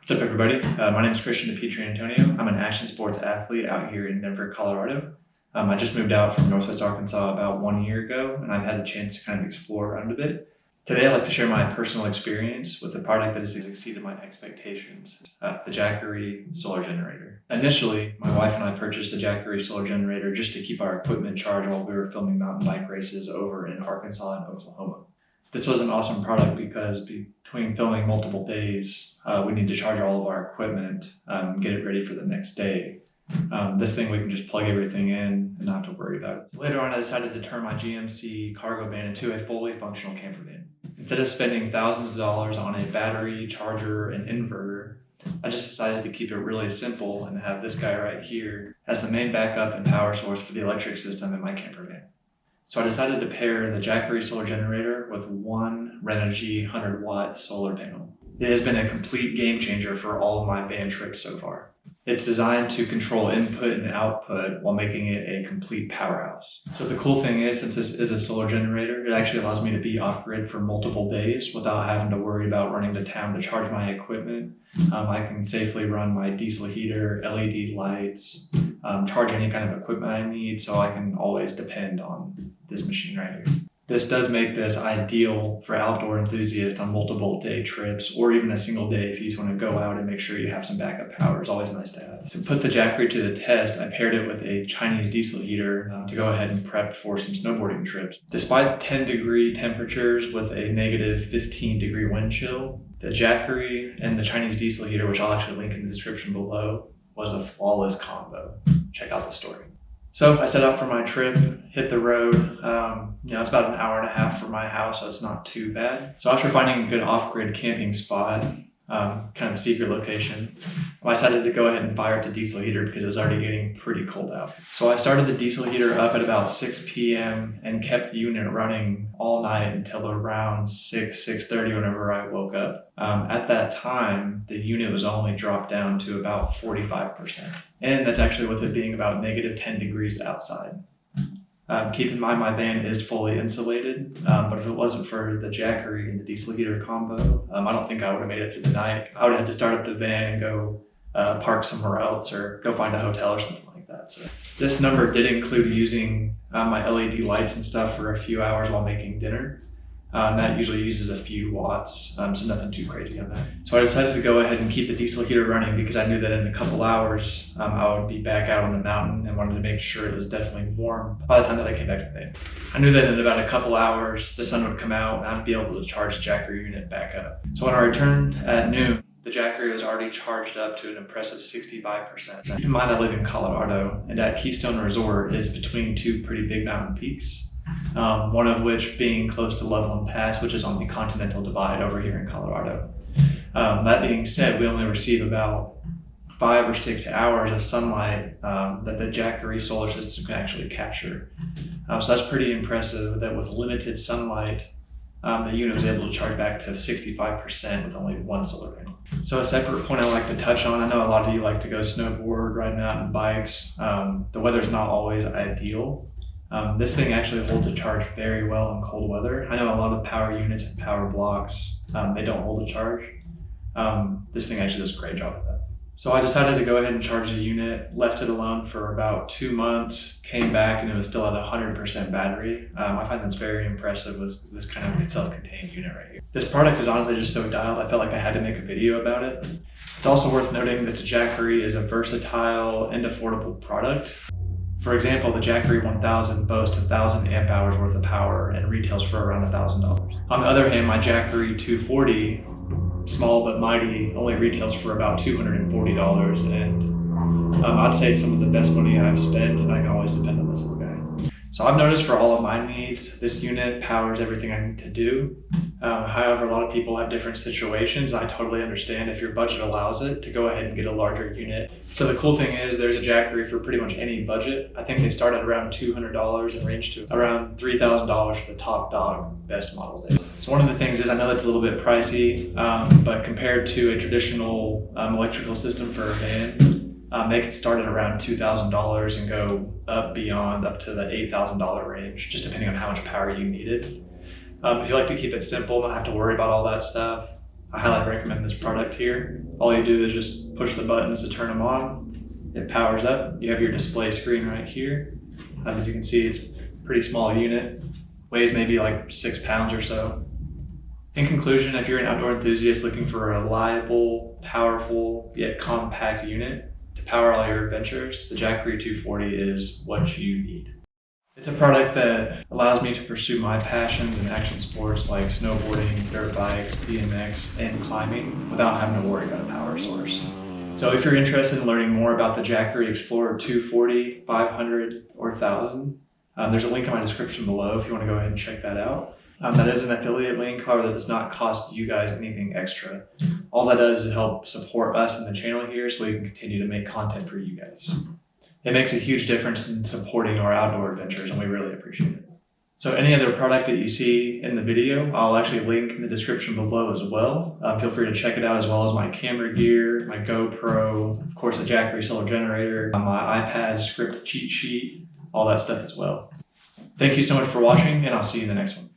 What's up, everybody? My name is Christian Antonio. I'm an action sports athlete out here in Denver, Colorado. I just moved out from Northwest Arkansas about 1 year ago, and I've had the chance to kind of explore around a bit. Today, I'd like to share my personal experience with a product that has exceeded my expectations, the JACKERY Solar Generator. Initially, my wife and I purchased the JACKERY Solar Generator just to keep our equipment charged while we were filming mountain bike races over in Arkansas and Oklahoma. This was an awesome product because between filming multiple days, we need to charge all of our equipment, get it ready for the next day. This thing, we can just plug everything in and not have to worry about it. Later on, I decided to turn my GMC cargo van into a fully functional camper van. Instead of spending thousands of dollars on a battery, charger, and inverter, I just decided to keep it really simple and have this guy right here as the main backup and power source for the electric system in my camper van. So I decided to pair the JACKERY Solar Generator with one Renogy 100-watt solar panel. It has been a complete game changer for all of my van trips so far. It's designed to control input and output while making it a complete powerhouse. So the cool thing is, since this is a solar generator, it actually allows me to be off-grid for multiple days without having to worry about running to town to charge my equipment. I can safely run my diesel heater, LED lights, charge any kind of equipment I need, so I can always depend on this machine right here. This does make this ideal for outdoor enthusiasts on multiple day trips, or even a single day if you just want to go out and make sure you have some backup power. It's always nice to have. To put the JACKERY to the test, I paired it with a Chinese diesel heater to go ahead and prep for some snowboarding trips. Despite 10-degree temperatures with a negative 15-degree wind chill, the JACKERY and the Chinese diesel heater, which I'll actually link in the description below, was a flawless combo. Check out the story. So I set out for my trip, hit the road. It's about an hour and a half from my house, so it's not too bad. So after finding a good off-grid camping spot, kind of a secret location, I decided to go ahead and fire up the diesel heater because it was already getting pretty cold out. So I started the diesel heater up at about 6 p.m. and kept the unit running all night until around 6:30 whenever I woke up. At that time, the unit was only dropped down to about 45%. And that's actually with it being about negative 10 degrees outside. Keep in mind, my van is fully insulated, but if it wasn't for the JACKERY and the diesel heater combo, I don't think I would have made it through the night. I would have had to start up the van and go park somewhere else or go find a hotel or something like that. So this number did include using my LED lights and stuff for a few hours while making dinner. That usually uses a few watts, so nothing too crazy on that. So I decided to go ahead and keep the diesel heater running because I knew that in a couple hours I would be back out on the mountain and wanted to make sure it was definitely warm by the time that I came back to the van. I knew that in about a couple hours the sun would come out and I'd be able to charge the JACKERY unit back up. So when I returned at noon, the JACKERY was already charged up to an impressive 65%. Keep in mind I live in Colorado, and at Keystone Resort is between two pretty big mountain peaks. One of which being close to Loveland Pass, which is on the Continental Divide over here in Colorado. That being said, we only receive about 5 or 6 hours of sunlight that the JACKERY solar system can actually capture. So that's pretty impressive that with limited sunlight, the unit was able to charge back to 65% with only one solar panel. So a separate point I like to touch on, I know a lot of you like to go snowboard, ride mountain bikes. The weather's not always ideal. This thing actually holds a charge very well in cold weather. I know a lot of power units and power blocks, they don't hold a charge. This thing actually does a great job of that. So I decided to go ahead and charge the unit, left it alone for about 2 months, came back and it was still at 100% battery. I find that's very impressive with this kind of self-contained unit right here. This product is honestly just so dialed, I felt like I had to make a video about it. It's also worth noting that the JACKERY is a versatile and affordable product. For example, the JACKERY 1000 boasts 1,000 amp hours worth of power and retails for around $1,000. On the other hand, my JACKERY 240, small but mighty, only retails for about $240, and I'd say it's some of the best money I've spent, and I can always depend on this little guy. So I've noticed for all of my needs, this unit powers everything I need to do. However, a lot of people have different situations. I totally understand if your budget allows it to go ahead and get a larger unit. So the cool thing is there's a JACKERY for pretty much any budget. I think they start at around $200 and range to around $3,000 for the top dog best models there. So one of the things is I know that's a little bit pricey, but compared to a traditional electrical system for a van, they can start at around $2,000 and go up beyond up to the $8,000 range, just depending on how much power you needed. If you like to keep it simple, not have to worry about all that stuff, I highly recommend this product here. All you do is just push the buttons to turn them on. It powers up. You have your display screen right here. As you can see, it's a pretty small unit. Weighs maybe like 6 pounds or so. In conclusion, if you're an outdoor enthusiast looking for a reliable, powerful, yet compact unit to power all your adventures, the JACKERY 240 is what you need. It's a product that allows me to pursue my passions in action sports like snowboarding, dirt bikes, BMX, and climbing without having to worry about a power source. So if you're interested in learning more about the JACKERY Explorer 240, 500, or 1000, there's a link in my description below if you want to go ahead and check that out. That is an affiliate link, however, that does not cost you guys anything extra. All that does is help support us in the channel here so we can continue to make content for you guys. It makes a huge difference in supporting our outdoor adventures, and we really appreciate it. So any other product that you see in the video, I'll actually link in the description below as well. Feel free to check it out, as well as my camera gear, my GoPro, of course the JACKERY Solar Generator, my iPad script cheat sheet, all that stuff as well. Thank you so much for watching, and I'll see you in the next one.